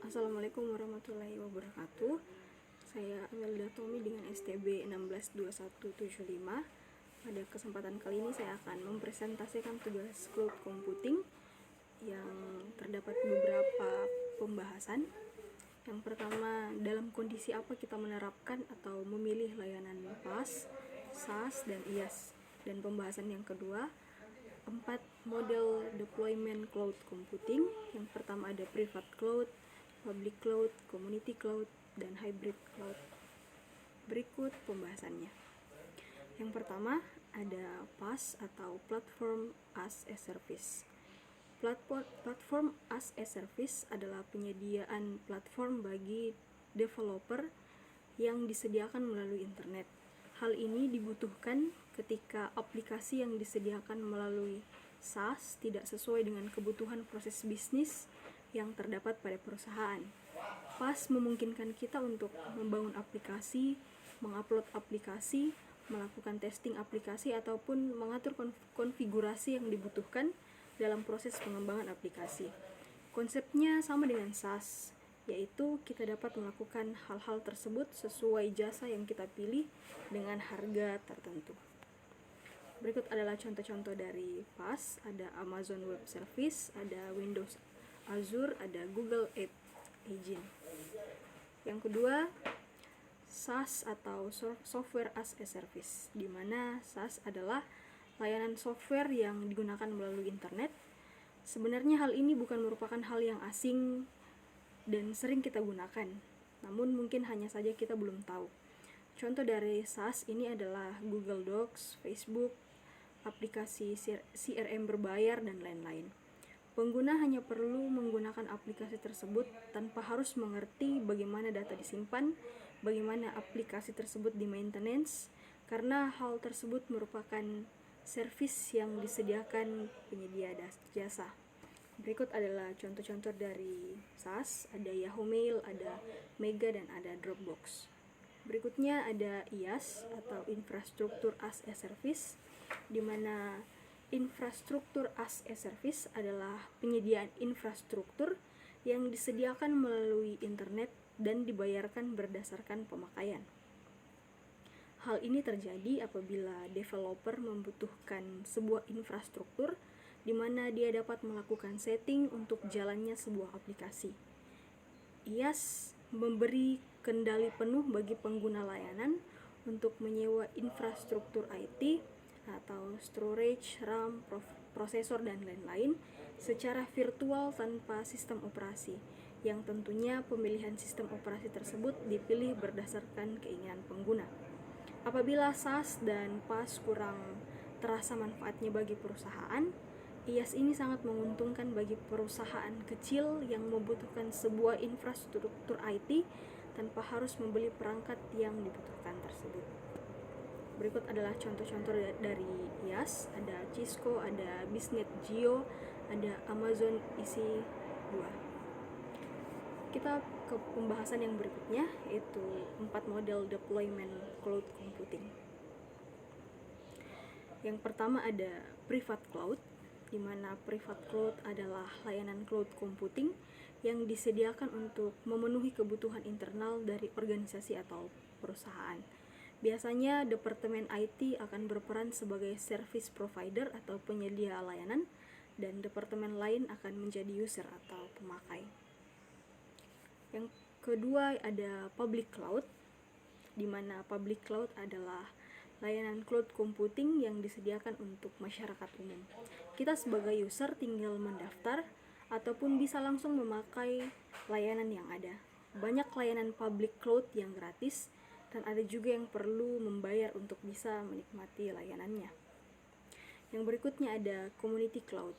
Assalamualaikum warahmatullahi wabarakatuh. Saya Amelda Tommy dengan STB 162175. Pada kesempatan kali ini saya akan mempresentasikan tugas cloud computing yang terdapat beberapa pembahasan. Yang pertama, dalam kondisi apa kita menerapkan atau memilih layanan PaaS, SaaS, dan IaaS. Dan pembahasan yang kedua, 4 model deployment cloud computing. Yang pertama ada private cloud, public cloud, community cloud, dan hybrid cloud. Berikut pembahasannya. Yang pertama ada PaaS atau Platform as a Service. Platform as a Service adalah penyediaan platform bagi developer yang disediakan melalui internet. Hal ini dibutuhkan ketika aplikasi yang disediakan melalui SaaS tidak sesuai dengan kebutuhan proses bisnis yang terdapat pada perusahaan. PaaS memungkinkan kita untuk membangun aplikasi, mengupload aplikasi, melakukan testing aplikasi, ataupun mengatur konfigurasi yang dibutuhkan dalam proses pengembangan aplikasi. Konsepnya sama dengan SaaS, yaitu kita dapat melakukan hal-hal tersebut sesuai jasa yang kita pilih dengan harga tertentu. Berikut adalah contoh-contoh dari PaaS. Ada Amazon Web Service, ada Windows Azure, ada Google App Engine. Yang kedua, SaaS atau Software as a Service, di mana SaaS adalah layanan software yang digunakan melalui internet. Sebenarnya hal ini bukan merupakan hal yang asing dan sering kita gunakan, namun mungkin hanya saja kita belum tahu. Contoh dari SaaS ini adalah Google Docs, Facebook, aplikasi CRM berbayar, dan lain-lain. Pengguna hanya perlu menggunakan aplikasi tersebut tanpa harus mengerti bagaimana data disimpan, bagaimana aplikasi tersebut di-maintenance, karena hal tersebut merupakan servis yang disediakan penyedia jasa. Berikut adalah contoh-contoh dari SaaS, ada Yahoo Mail, ada Mega, dan ada Dropbox. Berikutnya ada IaaS atau Infrastructure as a Service, di mana Infrastructure as a Service adalah penyediaan infrastruktur yang disediakan melalui internet dan dibayarkan berdasarkan pemakaian. Hal ini terjadi apabila developer membutuhkan sebuah infrastruktur di mana dia dapat melakukan setting untuk jalannya sebuah aplikasi. IaaS memberi kendali penuh bagi pengguna layanan untuk menyewa infrastruktur IT atau storage, RAM, prosesor, dan lain-lain secara virtual tanpa sistem operasi, yang tentunya pemilihan sistem operasi tersebut dipilih berdasarkan keinginan pengguna. Apabila SaaS dan PaaS kurang terasa manfaatnya bagi perusahaan, IaaS ini sangat menguntungkan bagi perusahaan kecil yang membutuhkan sebuah infrastruktur IT tanpa harus membeli perangkat yang dibutuhkan tersebut. Berikut adalah contoh-contoh dari IaaS, ada Cisco, ada Biznet Geo, ada Amazon EC2. Kita ke pembahasan yang berikutnya, yaitu 4 model deployment cloud computing. Yang pertama ada private cloud, di mana private cloud adalah layanan cloud computing yang disediakan untuk memenuhi kebutuhan internal dari organisasi atau perusahaan. Biasanya departemen IT akan berperan sebagai service provider atau penyedia layanan, dan departemen lain akan menjadi user atau pemakai. Yang kedua ada public cloud, di mana public cloud adalah layanan cloud computing yang disediakan untuk masyarakat umum. Kita sebagai user tinggal mendaftar ataupun bisa langsung memakai layanan yang ada. Banyak layanan public cloud yang gratis, dan ada juga yang perlu membayar untuk bisa menikmati layanannya. Yang berikutnya ada community cloud.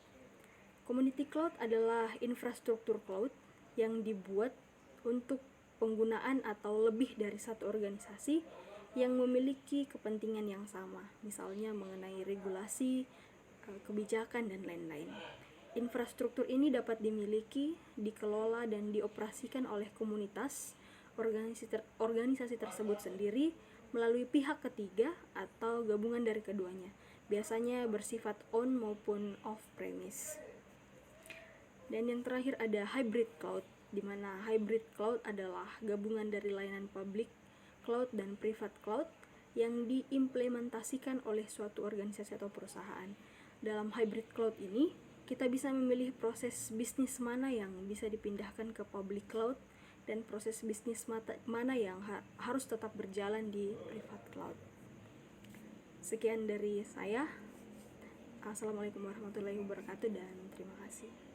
Community cloud adalah infrastruktur cloud yang dibuat untuk penggunaan atau lebih dari satu organisasi yang memiliki kepentingan yang sama, misalnya mengenai regulasi, kebijakan, dan lain-lain. Infrastruktur ini dapat dimiliki, dikelola, dan dioperasikan oleh komunitas, organisasi tersebut sendiri, melalui pihak ketiga atau gabungan dari keduanya, biasanya bersifat on maupun off premise. Dan yang terakhir ada hybrid cloud, di mana hybrid cloud adalah gabungan dari layanan public cloud dan private cloud yang diimplementasikan oleh suatu organisasi atau perusahaan. Dalam hybrid cloud ini, kita bisa memilih proses bisnis mana yang bisa dipindahkan ke public cloud dan proses bisnis mana yang harus tetap berjalan di private cloud. Sekian dari saya. Assalamualaikum warahmatullahi wabarakatuh dan terima kasih.